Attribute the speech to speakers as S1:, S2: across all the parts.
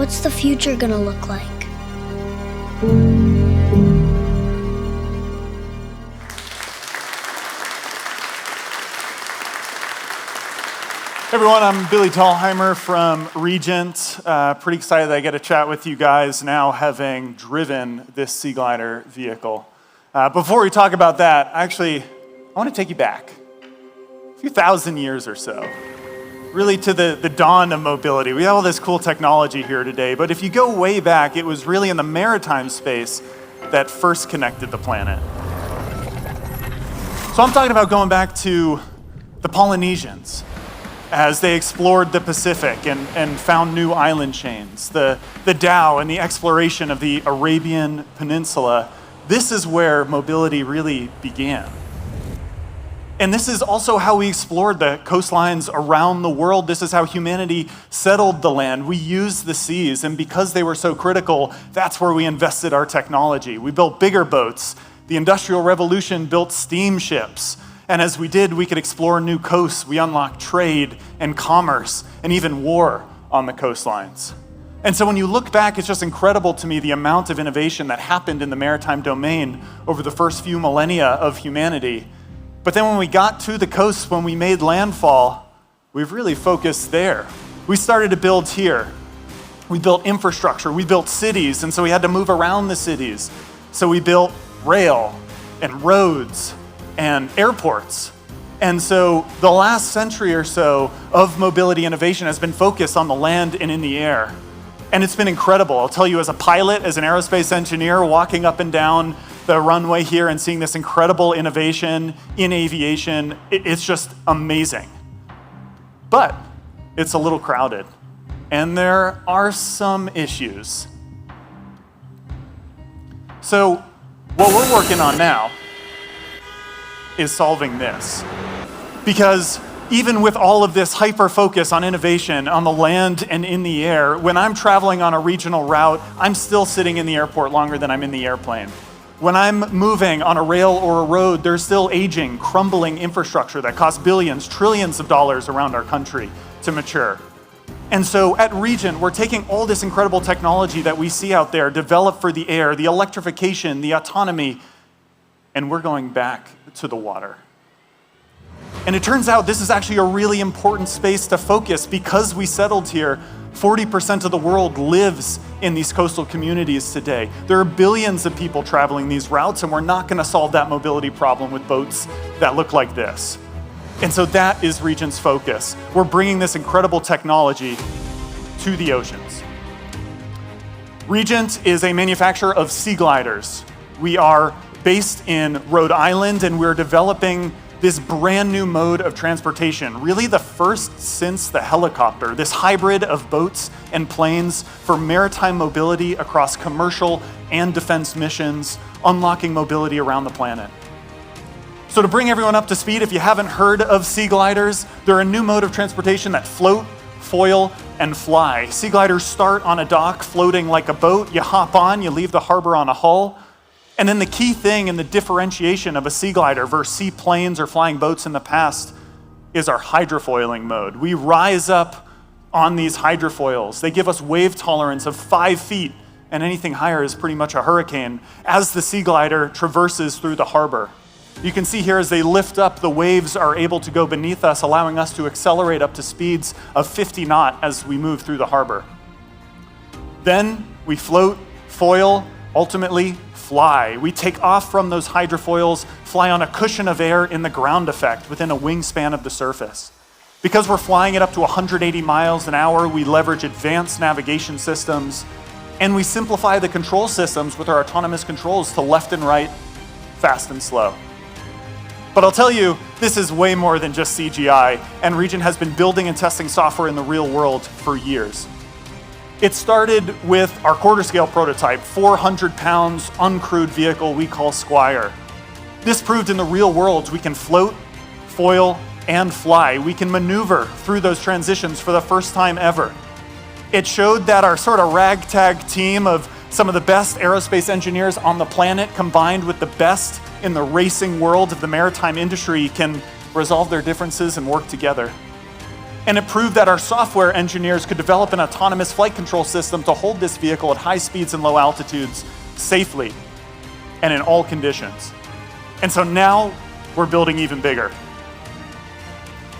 S1: What's the future gonna look like?
S2: Hey everyone, I'm Billy Thalheimer from Regent. Pretty excited that I get to chat with you guys now having driven this Sea Glider vehicle. Before we talk about that, I want to take you back a few thousand years or so, really to the dawn of mobility. We have all this cool technology here today, but if you go way back, it was really in the maritime space that first connected the planet. So I'm talking about going back to the Polynesians, as they explored the Pacific and found new island chains, the dhow and the exploration of the Arabian Peninsula. This is where mobility really began. And this is also how we explored the coastlines around the world. This is how humanity settled the land. We used the seas, and because they were so critical, that's where we invested our technology. We built bigger boats. The Industrial Revolution built steamships. And as we did, we could explore new coasts. We unlocked trade and commerce and even war on the coastlines. And so when you look back, it's just incredible to me the amount of innovation that happened in the maritime domain over the first few millennia of humanity. But then when we got to the coast, when we made landfall, we've really focused there. We started to build here. We built infrastructure, we built cities, and so we had to move around the cities. So we built rail and roads and airports. And so the last century or so of mobility innovation has been focused on the land and in the air. And it's been incredible. I'll tell you, as a pilot, as an aerospace engineer, walking up and down the runway here and seeing this incredible innovation in aviation, it's just amazing. But it's a little crowded, and there are some issues. So what we're working on now is solving this. Because even with all of this hyper focus on innovation on the land and in the air, when I'm traveling on a regional route, I'm still sitting in the airport longer than I'm in the airplane. When I'm moving on a rail or a road, there's still aging, crumbling infrastructure that costs billions, trillions of dollars around our country to mature. And so at Regent, we're taking all this incredible technology that we see out there, developed for the air, the electrification, the autonomy, and we're going back to the water. And it turns out this is actually a really important space to focus because we settled here. 40% of the world lives in these coastal communities today. There are billions of people traveling these routes, and we're not going to solve that mobility problem with boats that look like this. And so that is Regent's focus. We're bringing this incredible technology to the oceans. Regent is a manufacturer of sea gliders. We are based in Rhode Island, and we're developing this brand new mode of transportation, really the first since the helicopter, this hybrid of boats and planes for maritime mobility across commercial and defense missions, unlocking mobility around the planet. So to bring everyone up to speed, if you haven't heard of sea gliders, they're a new mode of transportation that float, foil, and fly. Sea gliders start on a dock floating like a boat. You hop on, you leave the harbor on a hull. And then the key thing in the differentiation of a sea glider versus seaplanes or flying boats in the past is our hydrofoiling mode. We rise up on these hydrofoils. They give us wave tolerance of 5 feet, and anything higher is pretty much a hurricane as the sea glider traverses through the harbor. You can see here as they lift up, the waves are able to go beneath us, allowing us to accelerate up to speeds of 50 knots as we move through the harbor. Then we float, foil, ultimately fly. We take off from those hydrofoils, fly on a cushion of air in the ground effect within a wingspan of the surface. Because we're flying it up to 180 miles an hour, we leverage advanced navigation systems, and we simplify the control systems with our autonomous controls to left and right, fast and slow. But I'll tell you, this is way more than just CGI, and Regent has been building and testing software in the real world for years. It started with our quarter-scale prototype, 400 pounds uncrewed vehicle we call Squire. This proved in the real world we can float, foil, and fly. We can maneuver through those transitions for the first time ever. It showed that our sort of ragtag team of some of the best aerospace engineers on the planet, combined with the best in the racing world of the maritime industry, can resolve their differences and work together. And it proved that our software engineers could develop an autonomous flight control system to hold this vehicle at high speeds and low altitudes safely and in all conditions. And so now we're building even bigger.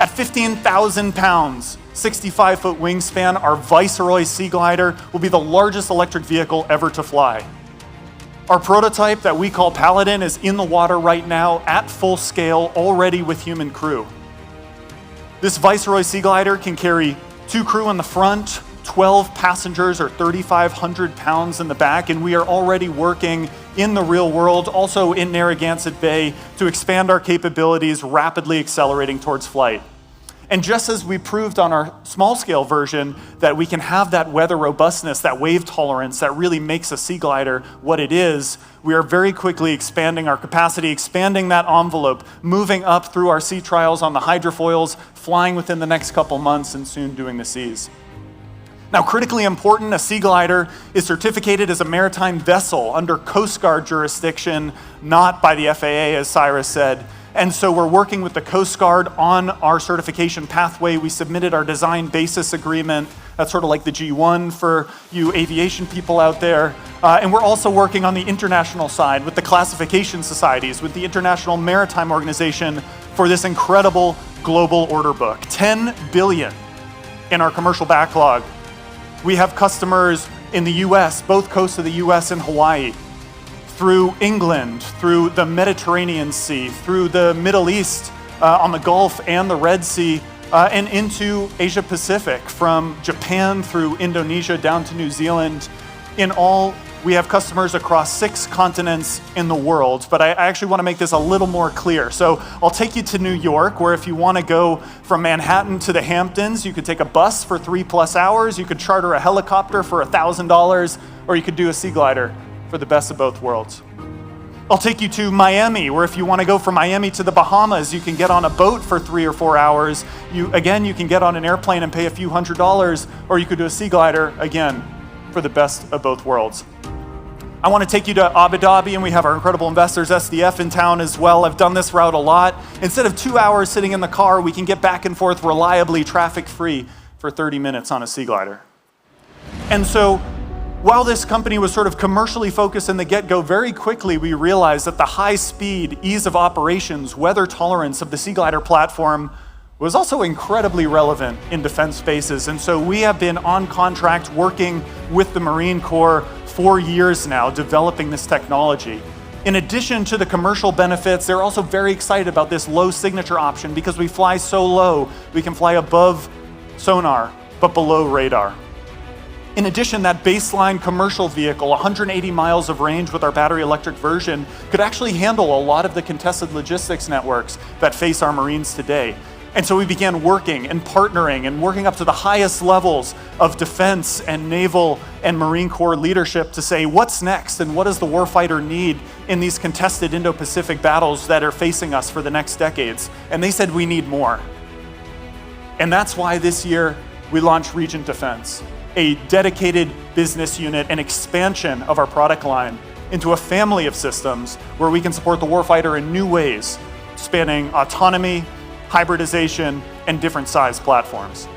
S2: At 15,000 pounds, 65-foot wingspan, our Viceroy Sea Glider will be the largest electric vehicle ever to fly. Our prototype that we call Paladin is in the water right now at full scale, already with human crew. This Viceroy Sea Glider can carry 2 crew in the front, 12 passengers or 3,500 pounds in the back, and we are already working in the real world, also in Narragansett Bay, to expand our capabilities, rapidly accelerating towards flight. And just as we proved on our small-scale version that we can have that weather robustness, that wave tolerance that really makes a sea glider what it is, we are very quickly expanding our capacity, expanding that envelope, moving up through our sea trials on the hydrofoils, flying within the next couple months, and soon doing the seas. Now, critically important, a sea glider is certificated as a maritime vessel under Coast Guard jurisdiction, not by the FAA, as Cyrus said. And so we're working with the Coast Guard on our certification pathway. We submitted our design basis agreement. That's sort of like the G1 for you aviation people out there. And we're also working on the international side with the classification societies, with the International Maritime Organization for this incredible global order book. 10 billion in our commercial backlog. We have customers in the US, both coasts of the US and Hawaii, through England, through the Mediterranean Sea, through the Middle East, on the Gulf and the Red Sea, and into Asia Pacific, from Japan through Indonesia down to New Zealand. In all, we have customers across 6 continents in the world, but I actually want to make this a little more clear. So I'll take you to New York, where if you want to go from Manhattan to the Hamptons, you could take a bus for 3+ hours, you could charter a helicopter for $1,000, or you could do a sea glider for the best of both worlds. I'll take you to Miami, where if you want to go from Miami to the Bahamas, you can get on a boat for 3 or 4 hours. You can get on an airplane and pay a few $100s, or you could do a sea glider, again, for the best of both worlds. I want to take you to Abu Dhabi, and we have our incredible investors, SDF, in town as well. I've done this route a lot. Instead of 2 hours sitting in the car, we can get back and forth reliably, traffic-free, for 30 minutes on a sea glider. And so, while this company was sort of commercially focused in the get-go, very quickly we realized that the high speed, ease of operations, weather tolerance of the Sea Glider platform was also incredibly relevant in defense spaces. And so we have been on contract working with the Marine Corps for years now, developing this technology. In addition to the commercial benefits, they're also very excited about this low signature option because we fly so low, we can fly above sonar, but below radar. In addition, that baseline commercial vehicle, 180 miles of range with our battery electric version, could actually handle a lot of the contested logistics networks that face our Marines today. And so we began working and partnering and working up to the highest levels of defense and naval and Marine Corps leadership to say, what's next and what does the warfighter need in these contested Indo-Pacific battles that are facing us for the next decades? And they said, we need more. And that's why this year we launched Regent Defense, a dedicated business unit and expansion of our product line into a family of systems where we can support the warfighter in new ways, spanning autonomy, hybridization, and different size platforms.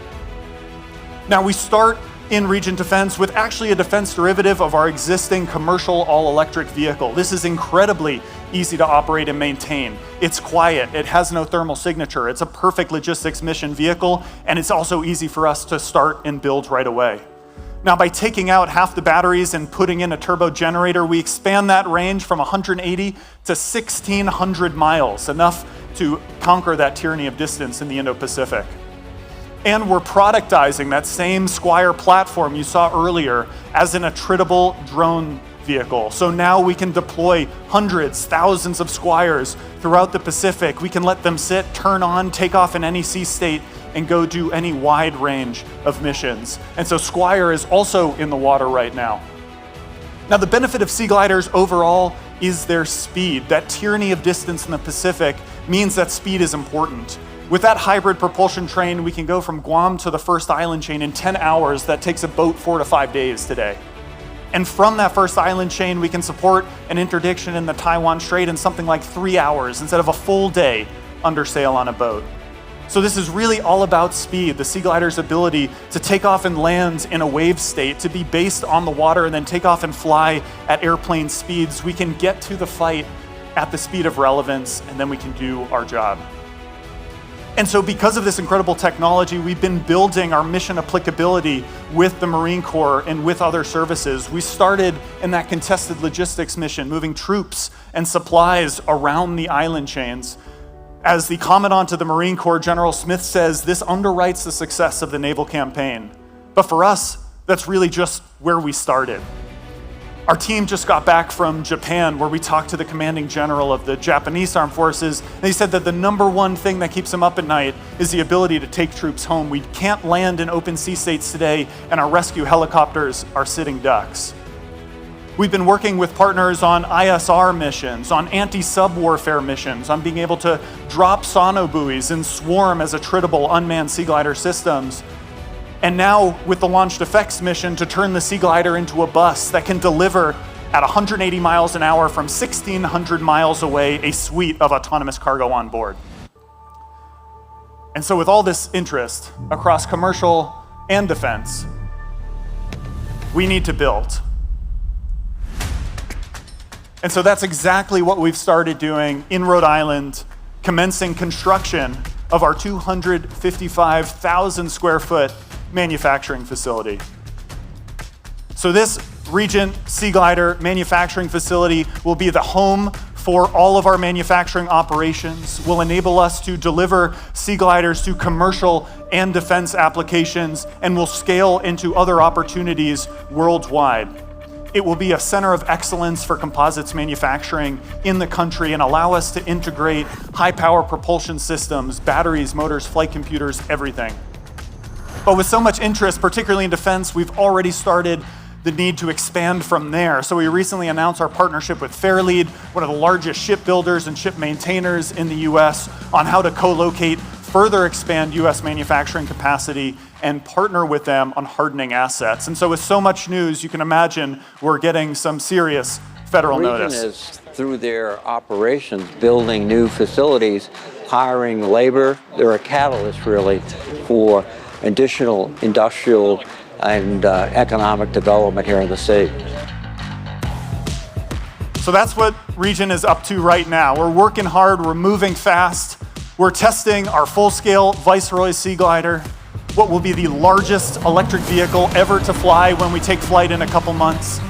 S2: Now, we start in Regent Defense with actually a defense derivative of our existing commercial all-electric vehicle. This is incredibly easy to operate and maintain. It's quiet, it has no thermal signature, it's a perfect logistics mission vehicle, and it's also easy for us to start and build right away. Now, by taking out half the batteries and putting in a turbo generator, we expand that range from 180 to 1,600 miles, enough to conquer that tyranny of distance in the Indo-Pacific. And we're productizing that same Squire platform you saw earlier as an attritable drone vehicle. So now we can deploy hundreds, thousands of Squires throughout the Pacific. We can let them sit, turn on, take off in any sea state, and go do any wide range of missions. And so Squire is also in the water right now. Now, the benefit of sea gliders overall is their speed. That tyranny of distance in the Pacific means that speed is important. With that hybrid propulsion train, we can go from Guam to the first island chain in 10 hours. That takes a boat 4 to 5 days today. And from that first island chain, we can support an interdiction in the Taiwan Strait in something like 3 hours instead of a full day under sail on a boat. So this is really all about speed, the Sea Glider's ability to take off and land in a wave state, to be based on the water and then take off and fly at airplane speeds. We can get to the fight at the speed of relevance, and then we can do our job. And so because of this incredible technology, we've been building our mission applicability with the Marine Corps and with other services. We started in that contested logistics mission, moving troops and supplies around the island chains. As the Commandant of the Marine Corps, General Smith, says, this underwrites the success of the naval campaign. But for us, that's really just where we started. Our team just got back from Japan, where we talked to the commanding general of the Japanese armed forces, and he said that the number one thing that keeps him up at night is the ability to take troops home. We can't land in open sea states today, and our rescue helicopters are sitting ducks. We've been working with partners on ISR missions, on anti-sub warfare missions, on being able to drop sono buoys and swarm as attritable unmanned Sea Glider systems. And now with the Launched Effects mission to turn the Sea Glider into a bus that can deliver at 180 miles an hour from 1,600 miles away a suite of autonomous cargo on board. And so with all this interest across commercial and defense, we need to build. And so that's exactly what we've started doing in Rhode Island, commencing construction of our 255,000 square foot manufacturing facility. So this Regent Sea Glider manufacturing facility will be the home for all of our manufacturing operations, will enable us to deliver Sea Gliders to commercial and defense applications, and will scale into other opportunities worldwide. It will be a center of excellence for composites manufacturing in the country and allow us to integrate high-power propulsion systems, batteries, motors, flight computers, everything. But with so much interest, particularly in defense, we've already started the need to expand from there. So we recently announced our partnership with Fairlead, one of the largest shipbuilders and ship maintainers in the US, on how to co-locate, further expand US manufacturing capacity, and partner with them on hardening assets. And so with so much news, you can imagine we're getting some serious federal notice.
S3: Regent is, through their operations, building new facilities, hiring labor. They're a catalyst, really, for additional industrial and economic development here in the state.
S2: So that's what Regent is up to right now. We're working hard, we're moving fast. We're testing our full-scale Viceroy Sea Glider, what will be the largest electric vehicle ever to fly when we take flight in a couple months.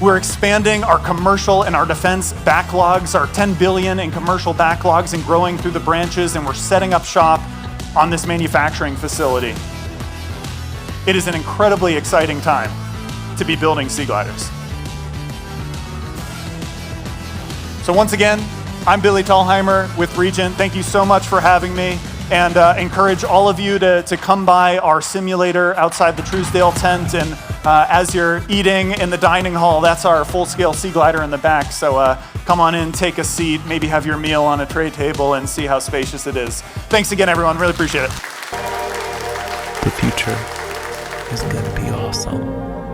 S2: We're expanding our commercial and our defense backlogs, our $10 billion in commercial backlogs, and growing through the branches, and we're setting up shop on this manufacturing facility. It is an incredibly exciting time to be building Sea Gliders. So once again, I'm Billy Thalheimer with Regent. Thank you so much for having me, and encourage all of you to come by our simulator outside the Truesdale tent, and as you're eating in the dining hall, that's our full-scale Sea Glider in the back. So come on in, take a seat, maybe have your meal on a tray table and see how spacious it is. Thanks again, everyone. Really appreciate it.
S4: The future is gonna be awesome.